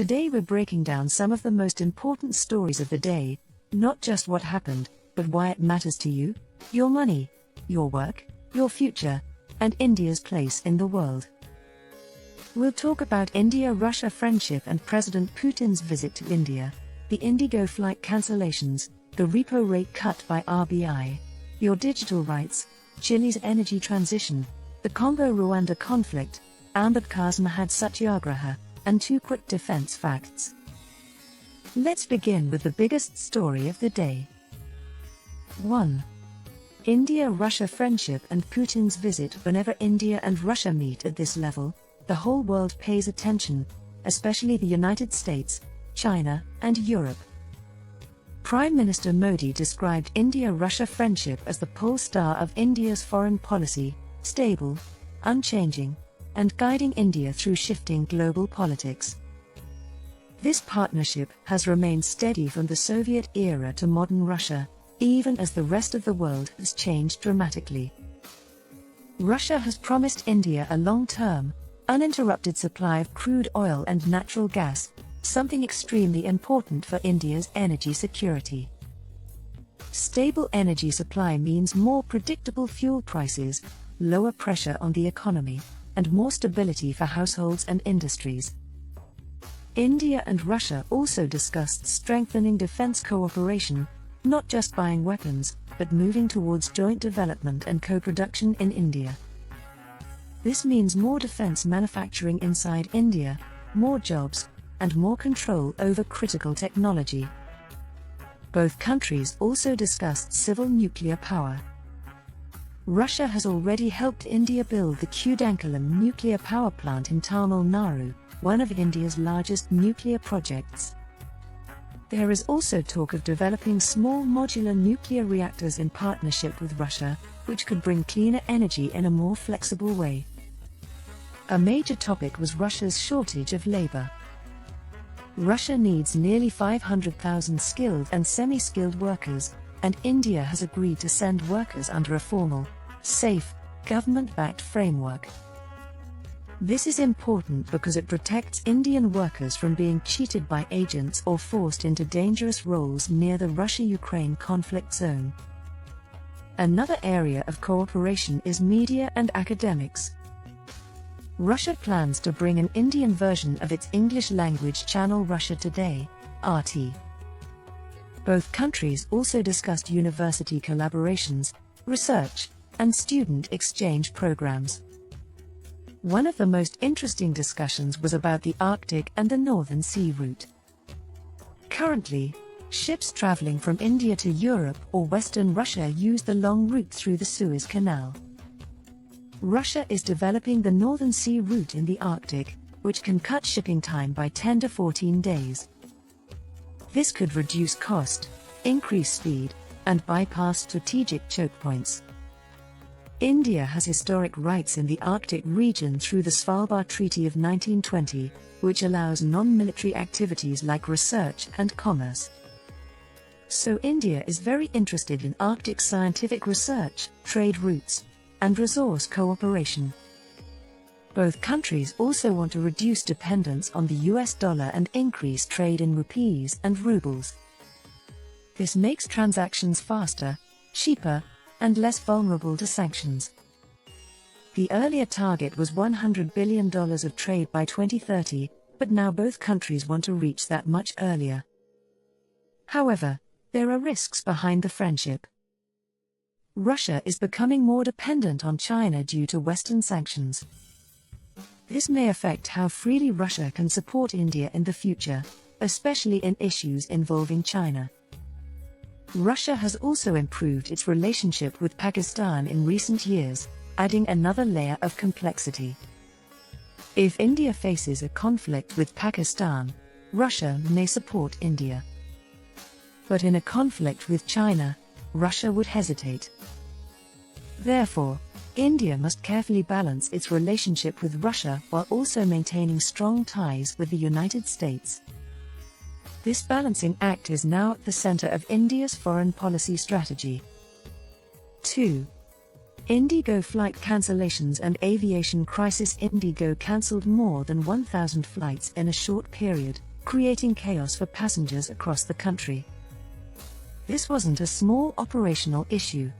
Today we're breaking down some of the most important stories of the day, not just what happened, but why it matters to you, your money, your work, your future, and India's place in the world. We'll talk about India-Russia friendship and President Putin's visit to India, the IndiGo flight cancellations, the repo rate cut by RBI, your digital rights, Chile's energy transition, the Congo-Rwanda conflict, and Abkhaz Mahad Satyagraha, and 2 quick defense facts. Let's begin with the biggest story of the day. 1. India-Russia friendship and Putin's visit. Whenever India and Russia meet at this level, the whole world pays attention, especially the United States, China, and Europe. Prime Minister Modi described India-Russia friendship as the pole star of India's foreign policy, stable, unchanging, and guiding India through shifting global politics. This partnership has remained steady from the Soviet era to modern Russia, even as the rest of the world has changed dramatically. Russia has promised India a long-term, uninterrupted supply of crude oil and natural gas, something extremely important for India's energy security. Stable energy supply means more predictable fuel prices, lower pressure on the economy, and more stability for households and industries. India and Russia also discussed strengthening defense cooperation, not just buying weapons, but moving towards joint development and co-production in India. This means more defense manufacturing inside India, more jobs, and more control over critical technology. Both countries also discussed civil nuclear power. Russia has already helped India build the Kudankulam nuclear power plant in Tamil Nadu, one of India's largest nuclear projects. There is also talk of developing small modular nuclear reactors in partnership with Russia, which could bring cleaner energy in a more flexible way. A major topic was Russia's shortage of labor. Russia needs nearly 500,000 skilled and semi-skilled workers, and India has agreed to send workers under a formal, safe, government-backed framework. This is important because it protects Indian workers from being cheated by agents or forced into dangerous roles near the Russia-Ukraine conflict zone. Another area of cooperation is media and academics. Russia plans to bring an Indian version of its English-language channel Russia Today, RT. Both countries also discussed university collaborations, research, and student exchange programs. One of the most interesting discussions was about the Arctic and the Northern Sea route. Currently, ships traveling from India to Europe or Western Russia use the long route through the Suez Canal. Russia is developing the Northern Sea route in the Arctic, which can cut shipping time by 10 to 14 days. This could reduce cost, increase speed, and bypass strategic choke points. India has historic rights in the Arctic region through the Svalbard Treaty of 1920, which allows non-military activities like research and commerce. So India is very interested in Arctic scientific research, trade routes, and resource cooperation. Both countries also want to reduce dependence on the US dollar and increase trade in rupees and rubles. This makes transactions faster, cheaper, and less vulnerable to sanctions. The earlier target was $100 billion of trade by 2030, but now both countries want to reach that much earlier. However, there are risks behind the friendship. Russia is becoming more dependent on China due to Western sanctions. This may affect how freely Russia can support India in the future, especially in issues involving China. Russia has also improved its relationship with Pakistan in recent years, adding another layer of complexity. If India faces a conflict with Pakistan, Russia may support India. But in a conflict with China, Russia would hesitate. Therefore, India must carefully balance its relationship with Russia while also maintaining strong ties with the United States. This balancing act is now at the center of India's foreign policy strategy. 2. IndiGo flight cancellations and aviation crisis. IndiGo cancelled more than 1,000 flights in a short period, creating chaos for passengers across the country. This wasn't a small operational issue.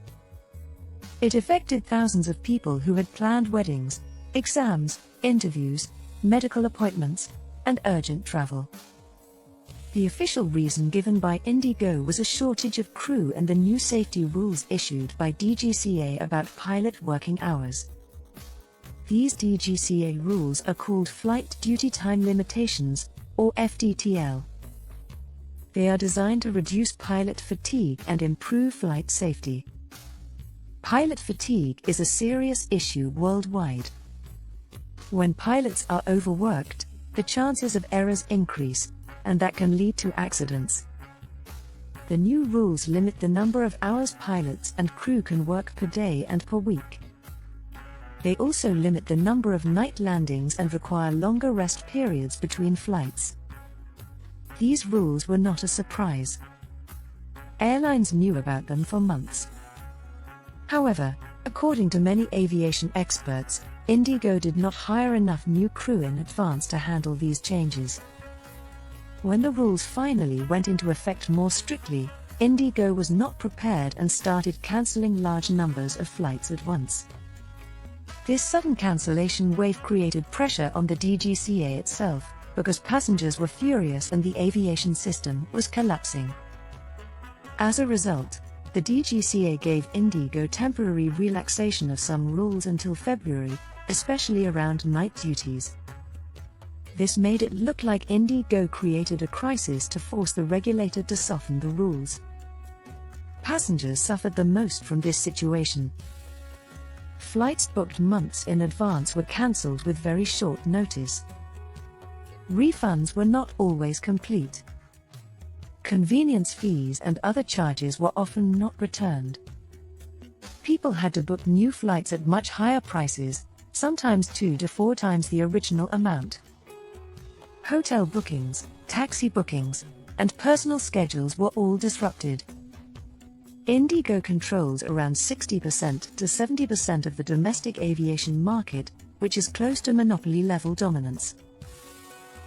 It affected thousands of people who had planned weddings, exams, interviews, medical appointments, and urgent travel. The official reason given by IndiGo was a shortage of crew and the new safety rules issued by DGCA about pilot working hours. These DGCA rules are called Flight Duty Time Limitations, or FDTL. They are designed to reduce pilot fatigue and improve flight safety. Pilot fatigue is a serious issue worldwide. When pilots are overworked, the chances of errors increase, and that can lead to accidents. The new rules limit the number of hours pilots and crew can work per day and per week. They also limit the number of night landings and require longer rest periods between flights. These rules were not a surprise. Airlines knew about them for months. However, according to many aviation experts, IndiGo did not hire enough new crew in advance to handle these changes. When the rules finally went into effect more strictly, IndiGo was not prepared and started cancelling large numbers of flights at once. This sudden cancellation wave created pressure on the DGCA itself, because passengers were furious and the aviation system was collapsing. As a result, the DGCA gave IndiGo temporary relaxation of some rules until February, especially around night duties. This made it look like IndiGo created a crisis to force the regulator to soften the rules. Passengers suffered the most from this situation. Flights booked months in advance were cancelled with very short notice. Refunds were not always complete. Convenience fees and other charges were often not returned. People had to book new flights at much higher prices, sometimes 2 to 4 times the original amount. Hotel bookings, taxi bookings, and personal schedules were all disrupted. IndiGo controls around 60% to 70% of the domestic aviation market, which is close to monopoly-level dominance.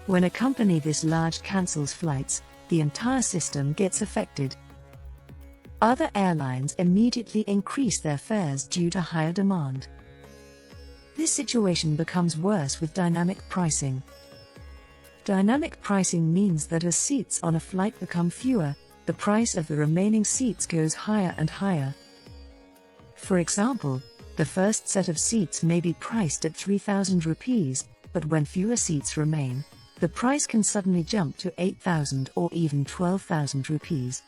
When a company this large cancels flights, the entire system gets affected. Other airlines immediately increase their fares due to higher demand. This situation becomes worse with dynamic pricing. Dynamic pricing means that as seats on a flight become fewer, the price of the remaining seats goes higher and higher. For example, the first set of seats may be priced at 3,000 rupees, but when fewer seats remain, the price can suddenly jump to 8,000 or even 12,000 rupees.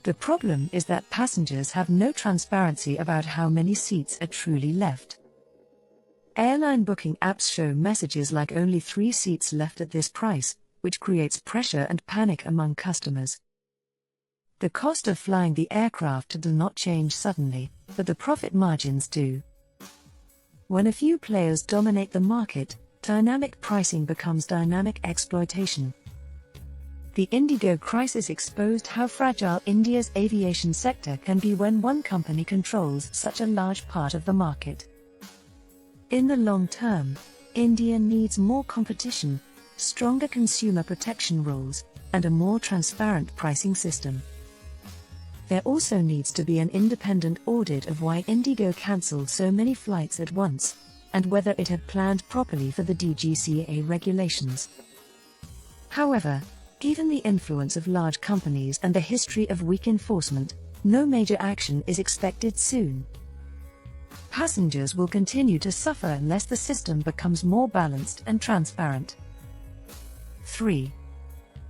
The problem is that passengers have no transparency about how many seats are truly left. Airline booking apps show messages like only 3 seats left at this price, which creates pressure and panic among customers. The cost of flying the aircraft does not change suddenly, but the profit margins do. When a few players dominate the market, dynamic pricing becomes dynamic exploitation. The IndiGo crisis exposed how fragile India's aviation sector can be when one company controls such a large part of the market. In the long term, India needs more competition, stronger consumer protection rules, and a more transparent pricing system. There also needs to be an independent audit of why IndiGo cancelled so many flights at once, and whether it had planned properly for the DGCA regulations. However, given the influence of large companies and the history of weak enforcement, no major action is expected soon. Passengers will continue to suffer unless the system becomes more balanced and transparent. 3.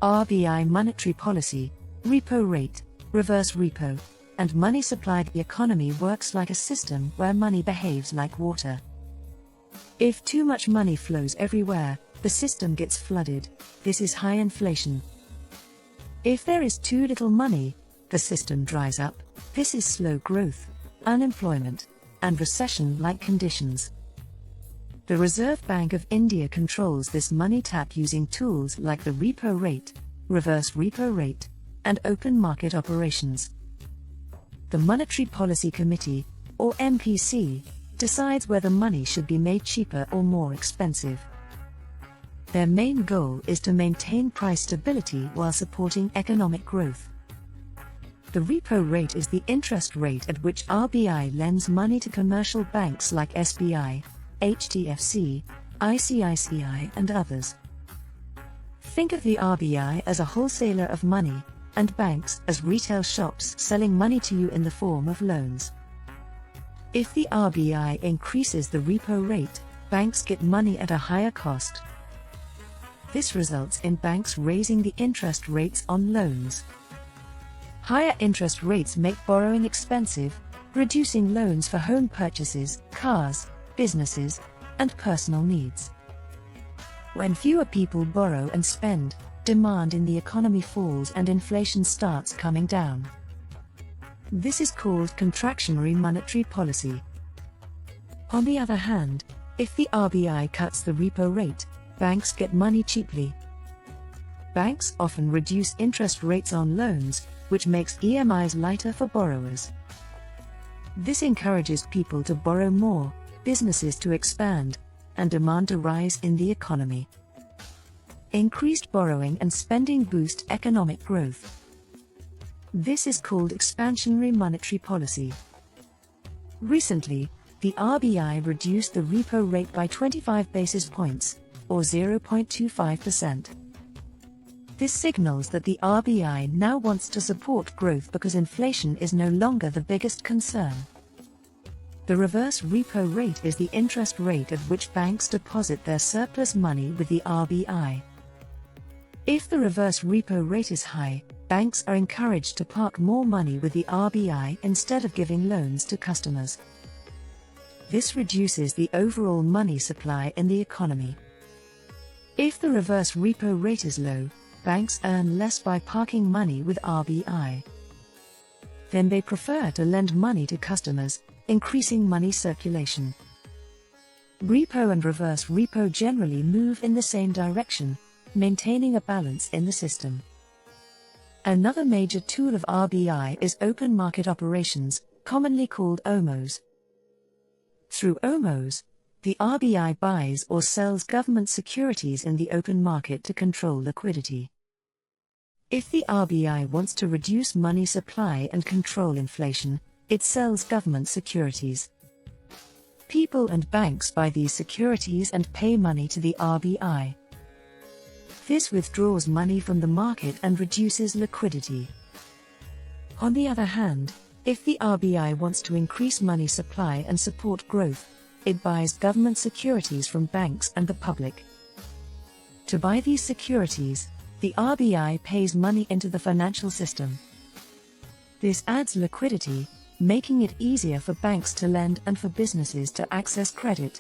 RBI monetary policy, repo rate, reverse repo, and money supply. The economy works like a system where money behaves like water. If too much money flows everywhere, the system gets flooded. This is high inflation. If there is too little money, the system dries up. This is slow growth, unemployment, and recession-like conditions. The Reserve Bank of India controls this money tap using tools like the repo rate, reverse repo rate, and open market operations. The Monetary Policy Committee, or MPC, decides whether money should be made cheaper or more expensive. Their main goal is to maintain price stability while supporting economic growth. The repo rate is the interest rate at which RBI lends money to commercial banks like SBI, HDFC, ICICI, and others. Think of the RBI as a wholesaler of money, and banks as retail shops selling money to you in the form of loans. If the RBI increases the repo rate, banks get money at a higher cost. This results in banks raising the interest rates on loans. Higher interest rates make borrowing expensive, reducing loans for home purchases, cars, businesses, and personal needs. When fewer people borrow and spend, demand in the economy falls and inflation starts coming down. This is called contractionary monetary policy. On the other hand, if the RBI cuts the repo rate, banks get money cheaply. Banks often reduce interest rates on loans, which makes EMIs lighter for borrowers. This encourages people to borrow more, businesses to expand, and demand to rise in the economy. Increased borrowing and spending boost economic growth. This is called expansionary monetary policy. Recently, the RBI reduced the repo rate by 25 basis points, or 0.25%. This signals that the RBI now wants to support growth because inflation is no longer the biggest concern. The reverse repo rate is the interest rate at which banks deposit their surplus money with the RBI. If the reverse repo rate is high, banks are encouraged to park more money with the RBI instead of giving loans to customers. This reduces the overall money supply in the economy. If the reverse repo rate is low, banks earn less by parking money with RBI. Then they prefer to lend money to customers, increasing money circulation. Repo and reverse repo generally move in the same direction, maintaining a balance in the system. Another major tool of RBI is open market operations, commonly called OMOs. Through OMOs, the RBI buys or sells government securities in the open market to control liquidity. If the RBI wants to reduce money supply and control inflation, it sells government securities. People and banks buy these securities and pay money to the RBI. This withdraws money from the market and reduces liquidity. On the other hand, if the RBI wants to increase money supply and support growth, it buys government securities from banks and the public. To buy these securities, the RBI pays money into the financial system. This adds liquidity, making it easier for banks to lend and for businesses to access credit.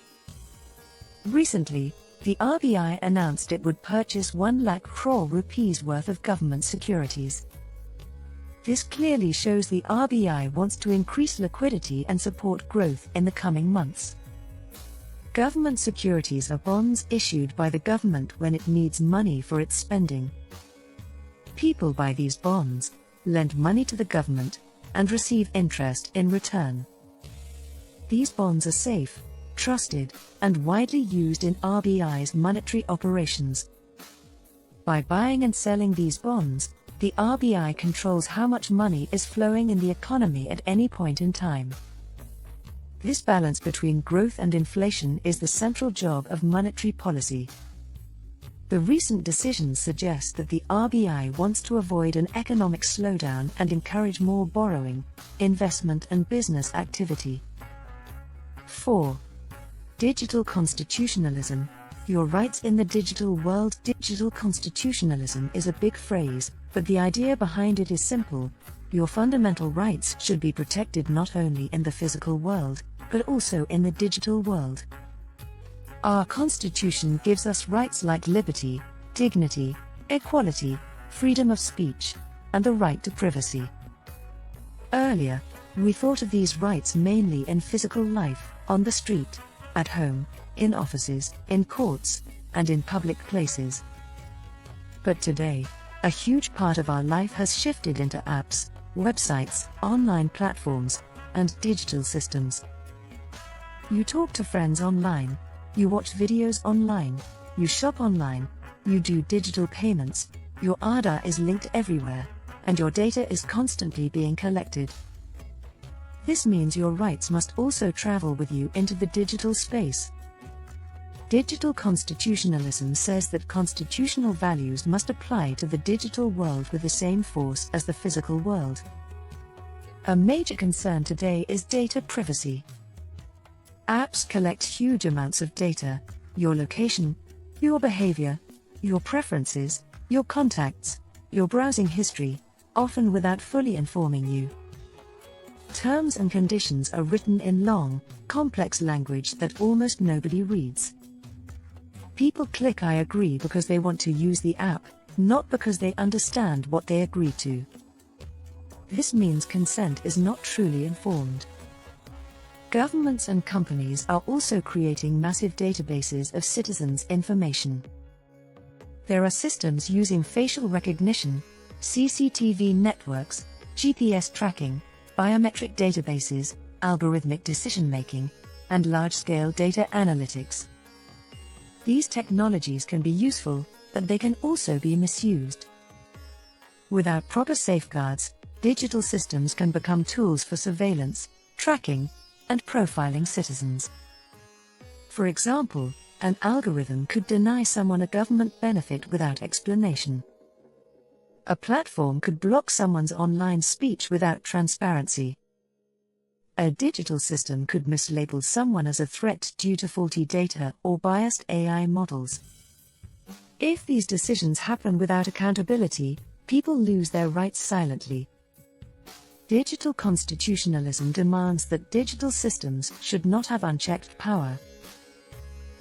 Recently, the RBI announced it would purchase 1 lakh crore rupees worth of government securities. This clearly shows the RBI wants to increase liquidity and support growth in the coming months. Government securities are bonds issued by the government when it needs money for its spending. People buy these bonds, lend money to the government, and receive interest in return. These bonds are safe, trusted, and widely used in RBI's monetary operations. By buying and selling these bonds, the RBI controls how much money is flowing in the economy at any point in time. This balance between growth and inflation is the central job of monetary policy. The recent decisions suggest that the RBI wants to avoid an economic slowdown and encourage more borrowing, investment and business activity. 4. Digital constitutionalism. Your rights in the digital world. Digital constitutionalism is a big phrase, but the idea behind it is simple. Your fundamental rights should be protected not only in the physical world, but also in the digital world. Our Constitution gives us rights like liberty, dignity, equality, freedom of speech, and the right to privacy. Earlier, we thought of these rights mainly in physical life, on the street, at home, in offices, in courts, and in public places. But today, a huge part of our life has shifted into apps, websites, online platforms, and digital systems. You talk to friends online, you watch videos online, You shop online, you do digital payments, your Aadhaar is linked everywhere, and your data is constantly being collected. This means your rights must also travel with you into the digital space. Digital constitutionalism says that constitutional values must apply to the digital world with the same force as the physical world. A major concern today is data privacy. Apps collect huge amounts of data: your location, your behavior, your preferences, your contacts, your browsing history, often without fully informing you. Terms and conditions are written in long, complex language that almost nobody reads. People click "I agree" because they want to use the app, not because they understand what they agree to. This means consent is not truly informed. Governments and companies are also creating massive databases of citizens' information. There are systems using facial recognition, CCTV networks, GPS tracking, biometric databases, algorithmic decision-making, and large-scale data analytics. These technologies can be useful, but they can also be misused. Without proper safeguards, digital systems can become tools for surveillance, tracking, and profiling citizens. For example, an algorithm could deny someone a government benefit without explanation. A platform could block someone's online speech without transparency. A digital system could mislabel someone as a threat due to faulty data or biased AI models. If these decisions happen without accountability, people lose their rights silently. Digital constitutionalism demands that digital systems should not have unchecked power.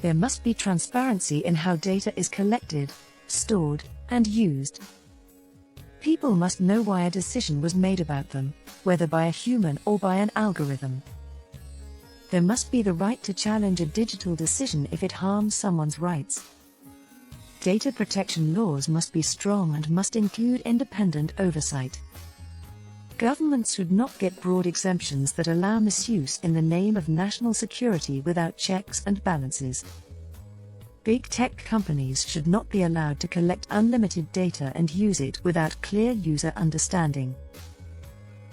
There must be transparency in how data is collected, stored, and used. People must know why a decision was made about them, whether by a human or by an algorithm. There must be the right to challenge a digital decision if it harms someone's rights. Data protection laws must be strong and must include independent oversight. Governments should not get broad exemptions that allow misuse in the name of national security without checks and balances. Big tech companies should not be allowed to collect unlimited data and use it without clear user understanding.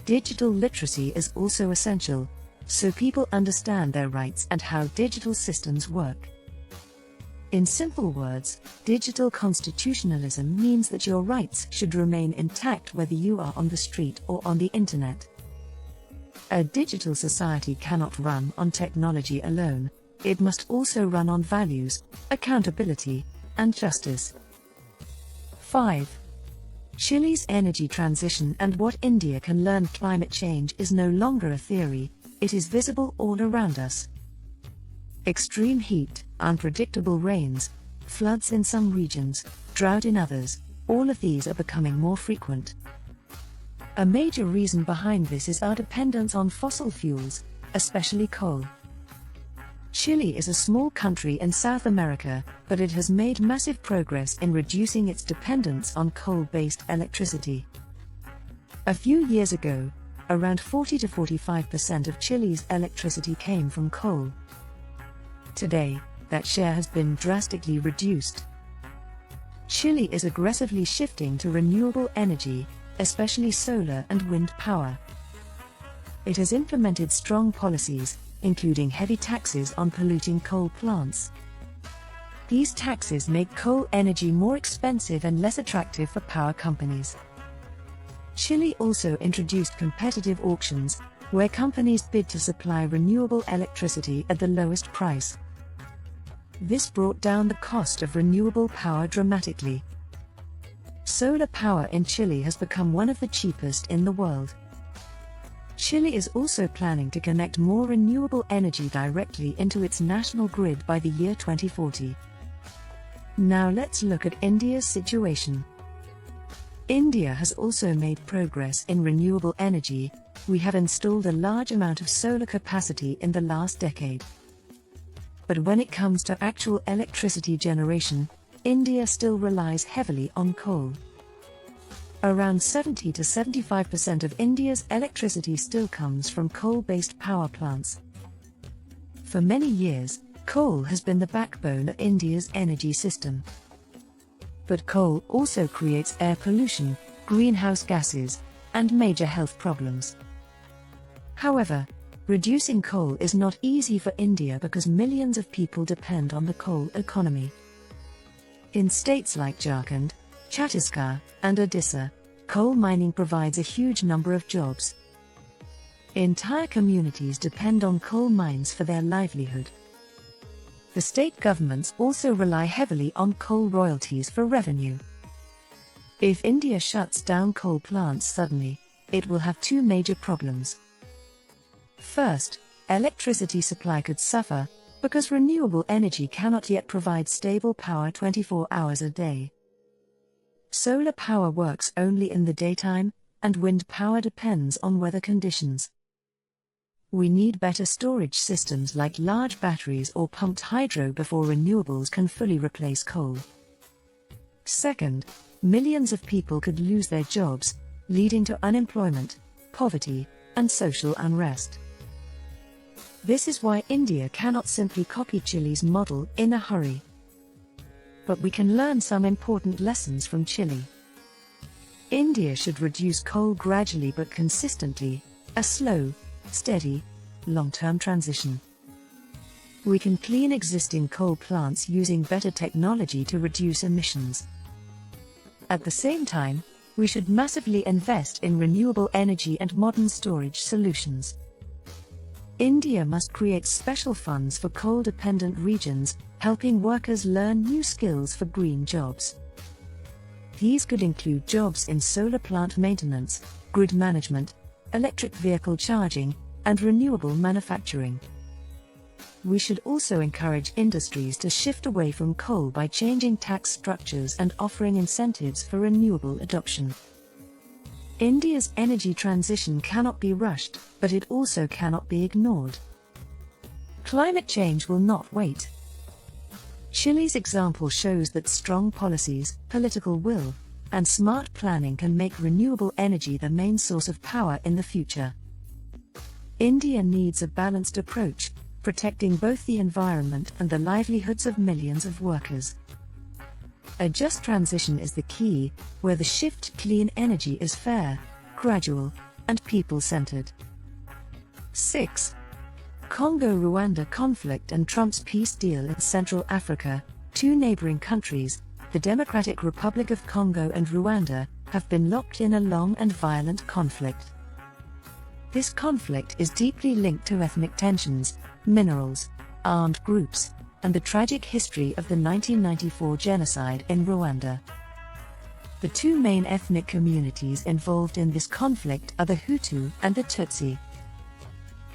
Digital literacy is also essential, so people understand their rights and how digital systems work. In simple words, digital constitutionalism means that your rights should remain intact whether you are on the street or on the internet. A digital society cannot run on technology alone. It must also run on values, accountability, and justice. 5. Chile's energy transition and what India can learn. Climate change is no longer a theory, it is visible all around us. Extreme heat, unpredictable rains, floods in some regions, drought in others, all of these are becoming more frequent. A major reason behind this is our dependence on fossil fuels, especially coal. Chile is a small country in South America, but it has made massive progress in reducing its dependence on coal-based electricity. A few years ago, around 40 to 45% of Chile's electricity came from coal. Today, that share has been drastically reduced. Chile is aggressively shifting to renewable energy, especially solar and wind power. It has implemented strong policies, including heavy taxes on polluting coal plants. These taxes make coal energy more expensive and less attractive for power companies. Chile also introduced competitive auctions, where companies bid to supply renewable electricity at the lowest price. This brought down the cost of renewable power dramatically. Solar power in Chile has become one of the cheapest in the world. Chile is also planning to connect more renewable energy directly into its national grid by the year 2040. Now let's look at India's situation. India has also made progress in renewable energy. We have installed a large amount of solar capacity in the last decade. But when it comes to actual electricity generation, India still relies heavily on coal. Around 70 to 75% of India's electricity still comes from coal-based power plants. For many years, Coal has been the backbone of India's energy system. But coal also creates air pollution, greenhouse gases, and major health problems. However, reducing coal is not easy for India because millions of people depend on the coal economy. In states like Jharkhand, Chhattisgarh, and Odisha, coal mining provides a huge number of jobs. Entire communities depend on coal mines for their livelihood. The state governments also rely heavily on coal royalties for revenue. If India shuts down coal plants suddenly, it will have two major problems. First, electricity supply could suffer, because renewable energy cannot yet provide stable power 24 hours a day. Solar power works only in the daytime, and wind power depends on weather conditions. We need better storage systems like large batteries or pumped hydro before renewables can fully replace coal. Second, millions of people could lose their jobs, leading to unemployment, poverty, and social unrest. This is why India cannot simply copy Chile's model in a hurry. But we can learn some important lessons from Chile. India should reduce coal gradually but consistently, a slow, steady, long-term transition. We can clean existing coal plants using better technology to reduce emissions. At the same time, we should massively invest in renewable energy and modern storage solutions. India must create special funds for coal-dependent regions, helping workers learn new skills for green jobs. These could include jobs in solar plant maintenance, grid management, electric vehicle charging, and renewable manufacturing. We should also encourage industries to shift away from coal by changing tax structures and offering incentives for renewable adoption. India's energy transition cannot be rushed, but it also cannot be ignored. Climate change will not wait. Chile's example shows that strong policies, political will, and smart planning can make renewable energy the main source of power in the future. India needs a balanced approach, protecting both the environment and the livelihoods of millions of workers. A just transition is the key, where the shift to clean energy is fair, gradual, and people-centered. 6. Congo-Rwanda conflict and Trump's peace deal in Central Africa. Two neighboring countries, the Democratic Republic of Congo and Rwanda, have been locked in a long and violent conflict. This conflict is deeply linked to ethnic tensions, minerals, armed groups, and the tragic history of the 1994 genocide in Rwanda. The two main ethnic communities involved in this conflict are the Hutu and the Tutsi.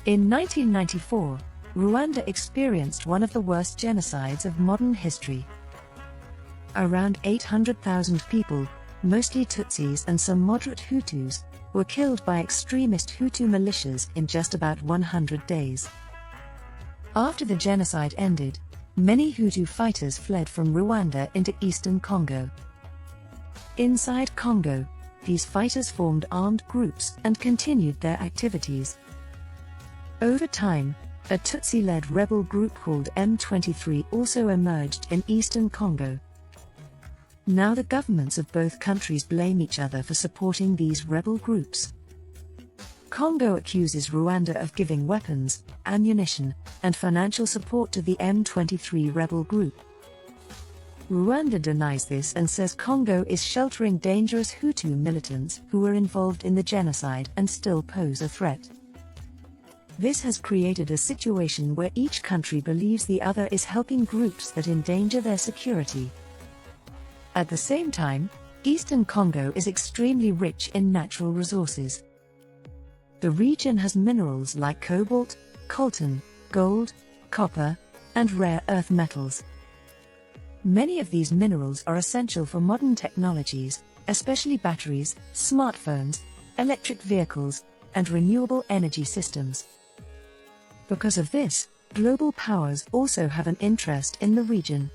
In 1994, Rwanda experienced one of the worst genocides of modern history. Around 800,000 people, mostly Tutsis and some moderate Hutus, were killed by extremist Hutu militias in just about 100 days. After the genocide ended, many Hutu fighters fled from Rwanda into eastern Congo. Inside Congo, these fighters formed armed groups and continued their activities. Over time, a Tutsi-led rebel group called M23 also emerged in eastern Congo. Now the governments of both countries blame each other for supporting these rebel groups. Congo accuses Rwanda of giving weapons, ammunition, and financial support to the M23 rebel group. Rwanda denies this and says Congo is sheltering dangerous Hutu militants who were involved in the genocide and still pose a threat. This has created a situation where each country believes the other is helping groups that endanger their security. At the same time, eastern Congo is extremely rich in natural resources. The region has minerals like cobalt, coltan, gold, copper, and rare earth metals. Many of these minerals are essential for modern technologies, especially batteries, smartphones, electric vehicles, and renewable energy systems. Because of this, global powers also have an interest in the region.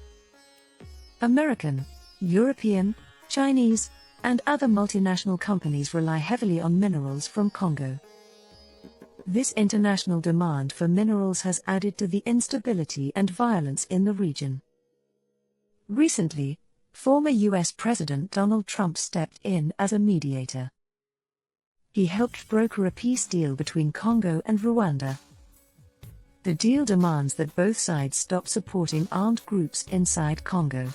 American, European, Chinese, and other multinational companies rely heavily on minerals from Congo. This international demand for minerals has added to the instability and violence in the region. Recently, former US President Donald Trump stepped in as a mediator. He helped broker a peace deal between Congo and Rwanda. The deal demands that both sides stop supporting armed groups inside Congo.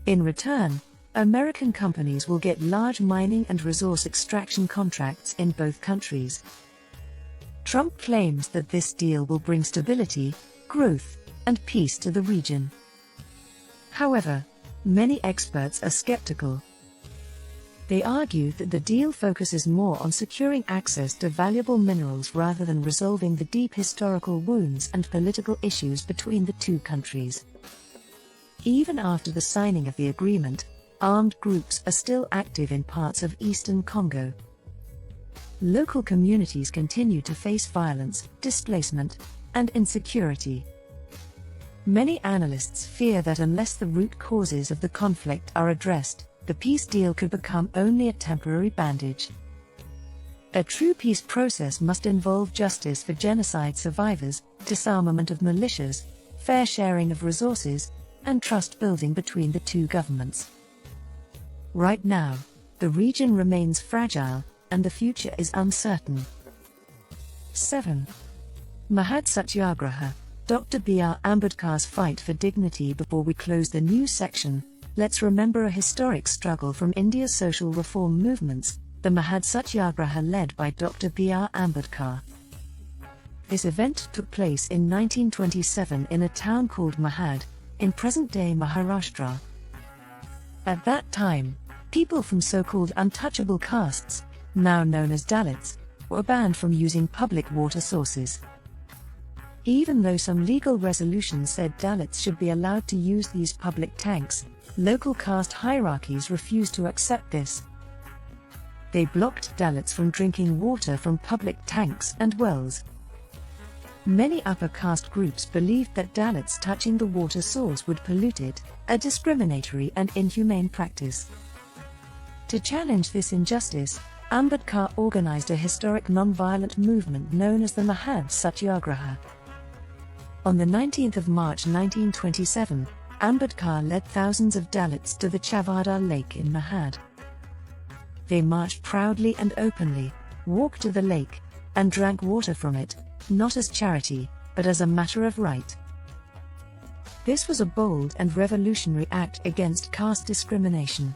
In return, American companies will get large mining and resource extraction contracts in both countries. Trump claims that this deal will bring stability, growth, and peace to the region. However, many experts are skeptical. They argue that the deal focuses more on securing access to valuable minerals rather than resolving the deep historical wounds and political issues between the two countries. Even after the signing of the agreement, armed groups are still active in parts of eastern Congo. Local communities continue to face violence, displacement, and insecurity. Many analysts fear that unless the root causes of the conflict are addressed, the peace deal could become only a temporary bandage. A true peace process must involve justice for genocide survivors, disarmament of militias, fair sharing of resources, and trust building between the two governments. Right now, the region remains fragile, and the future is uncertain. 7. Mahad Satyagraha, Dr. B.R. Ambedkar's fight for dignity. Before we close the news section, let's remember a historic struggle from India's social reform movements, the Mahad Satyagraha led by Dr. B.R. Ambedkar. This event took place in 1927 in a town called Mahad, in present-day Maharashtra. At that time, people from so-called untouchable castes, now known as Dalits, were banned from using public water sources. Even though some legal resolutions said Dalits should be allowed to use these public tanks, local caste hierarchies refused to accept this. They blocked Dalits from drinking water from public tanks and wells. Many upper caste groups believed that Dalits touching the water source would pollute it, a discriminatory and inhumane practice. To challenge this injustice, Ambedkar organized a historic non-violent movement known as the Mahad Satyagraha. On the 19th of March 1927, Ambedkar led thousands of Dalits to the Chavada Lake in Mahad. They marched proudly and openly, walked to the lake, and drank water from it, not as charity, but as a matter of right. This was a bold and revolutionary act against caste discrimination.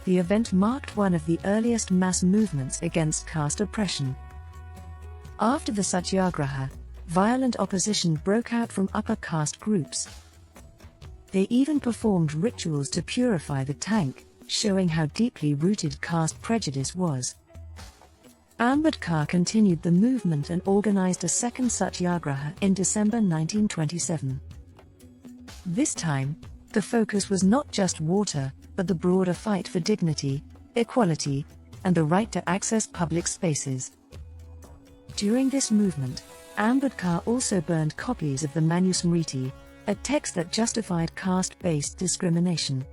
The event marked one of the earliest mass movements against caste oppression. After the Satyagraha, violent opposition broke out from upper caste groups. They even performed rituals to purify the tank, showing how deeply rooted caste prejudice was. Ambedkar continued the movement and organized a second Satyagraha in December 1927. This time, the focus was not just water, but the broader fight for dignity, equality, and the right to access public spaces. During this movement, Ambedkar also burned copies of the Manusmriti, a text that justified caste-based discrimination.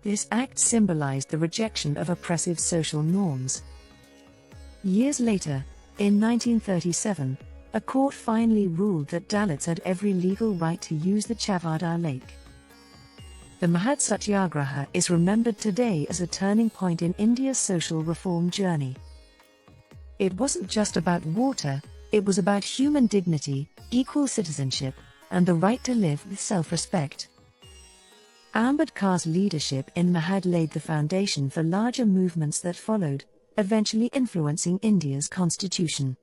This act symbolized the rejection of oppressive social norms. Years later, in 1937, a court finally ruled that Dalits had every legal right to use the Chavada Lake. The Mahad Satyagraha is remembered today as a turning point in India's social reform journey. It wasn't just about water, it was about human dignity, equal citizenship, and the right to live with self-respect. Ambedkar's leadership in Mahad laid the foundation for larger movements that followed, eventually influencing India's constitution.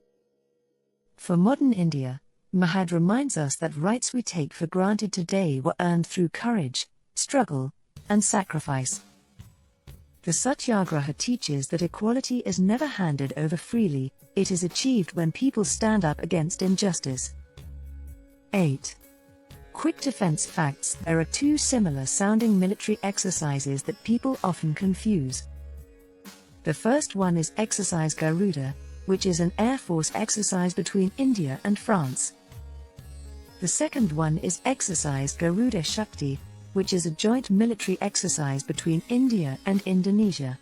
For modern India, Mahad reminds us that rights we take for granted today were earned through courage, struggle, and sacrifice. The Satyagraha teaches that equality is never handed over freely, it is achieved when people stand up against injustice. 8. Quick defense facts. There are two similar-sounding military exercises that people often confuse. The first one is Exercise Garuda, which is an Air Force exercise between India and France. The second one is Exercise Garuda Shakti, which is a joint military exercise between India and Indonesia.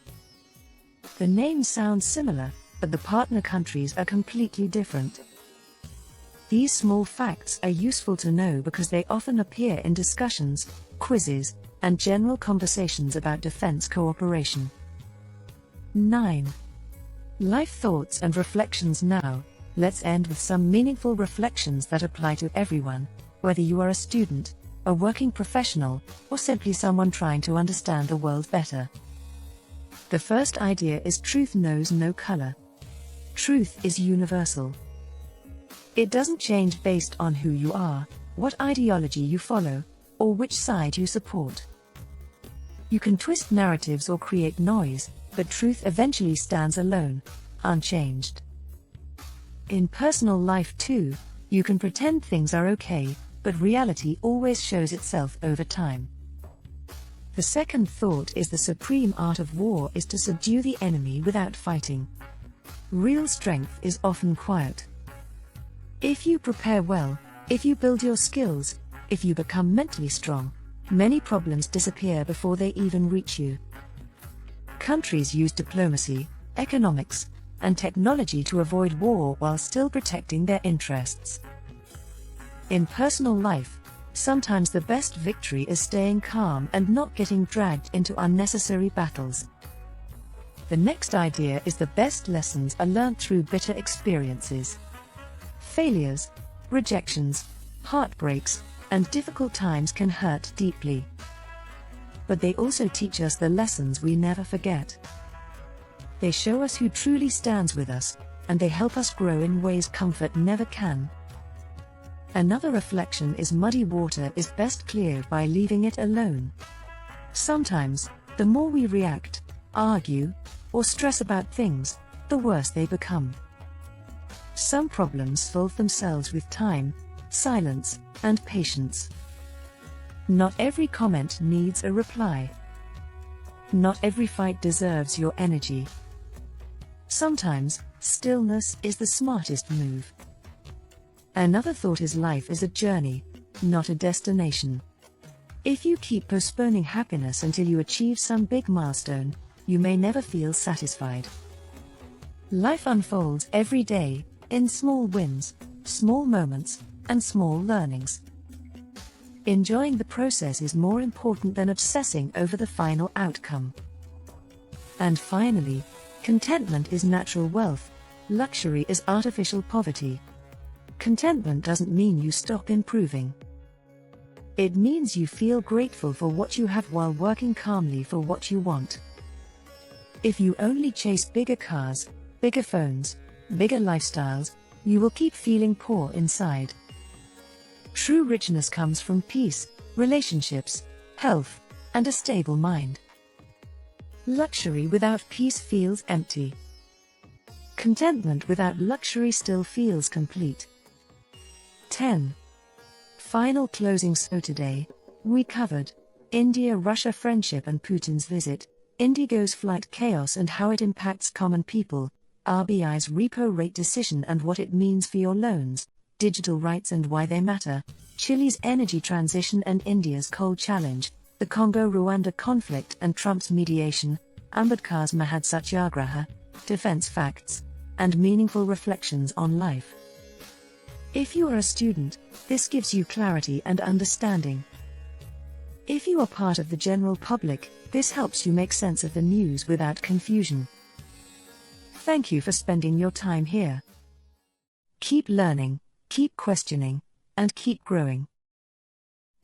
The names sound similar, but the partner countries are completely different. These small facts are useful to know because they often appear in discussions, quizzes, and general conversations about defense cooperation. 9. Life thoughts and reflections. Now, let's end with some meaningful reflections that apply to everyone, whether you are a student, a working professional, or simply someone trying to understand the world better. The first idea is truth knows no color. Truth is universal. It doesn't change based on who you are, what ideology you follow, or which side you support. You can twist narratives or create noise, but truth eventually stands alone, unchanged. In personal life too, you can pretend things are okay, but reality always shows itself over time. The second thought is the supreme art of war is to subdue the enemy without fighting. Real strength is often quiet. If you prepare well, if you build your skills, if you become mentally strong, many problems disappear before they even reach you. Countries use diplomacy, economics, and technology to avoid war while still protecting their interests. In personal life, sometimes the best victory is staying calm and not getting dragged into unnecessary battles. The next idea is the best lessons are learned through bitter experiences. Failures, rejections, heartbreaks, and difficult times can hurt deeply. But they also teach us the lessons we never forget. They show us who truly stands with us, and they help us grow in ways comfort never can. Another reflection is muddy water is best cleared by leaving it alone. Sometimes, the more we react, argue, or stress about things, the worse they become. Some problems solve themselves with time, silence, and patience. Not every comment needs a reply. Not every fight deserves your energy. Sometimes, stillness is the smartest move. Another thought is life is a journey, not a destination. If you keep postponing happiness until you achieve some big milestone, you may never feel satisfied. Life unfolds every day, in small wins, small moments, and small learnings. Enjoying the process is more important than obsessing over the final outcome. And finally, contentment is natural wealth, luxury is artificial poverty. Contentment doesn't mean you stop improving. It means you feel grateful for what you have while working calmly for what you want. If you only chase bigger cars, bigger phones, bigger lifestyles, you will keep feeling poor inside. True richness comes from peace, relationships, health, and a stable mind. Luxury without peace feels empty. Contentment without luxury still feels complete. 10. Final closing. So today, we covered India-Russia friendship and Putin's visit, IndiGo's flight chaos and how it impacts common people, RBI's repo rate decision and what it means for your loans, digital rights and why they matter, Chile's energy transition and India's coal challenge, the Congo-Rwanda conflict and Trump's mediation, Ambedkar's Mahad Satyagraha, defense facts, and meaningful reflections on life. If you are a student, this gives you clarity and understanding. If you are part of the general public, this helps you make sense of the news without confusion. Thank you for spending your time here. Keep learning, keep questioning, and keep growing.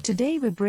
Today we're breaking